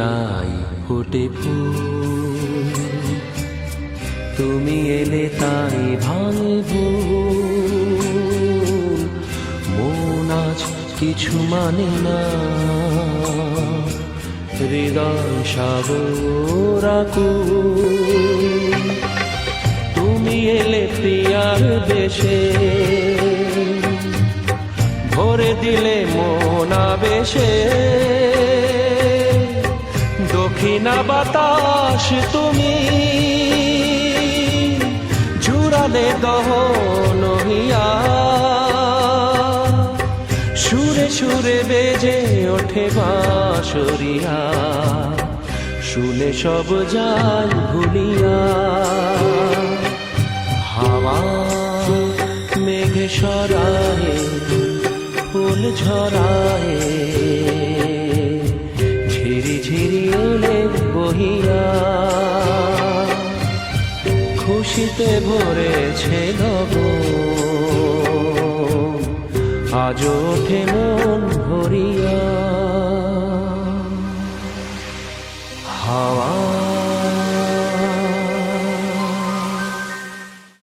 তাই ফোটে ফুল, তুমি এলে তাই ভাঙে ভুল। মন আজ কিছু মানে না, হৃদয় সাগর আকুল। তুমি এলে প্রিয়ার দেশে, ভরে দিলে মন আবেশে। দক্ষিণা বাতাস তুমি, ঝুরালে দহন হিয়া। সুরে সুরে বেজে ওঠে বাঁশরিয়া, শুনে সব যায় ভুলিয়া। হাওয়া মেঘে সরায়ে, ফুল ঝরায়ে, ঝিরি ঝিরি এলে বহিয়া। খুশিতে ভরেছে গগন, আজ ওঠে মন ভরিয়া। হাওয়া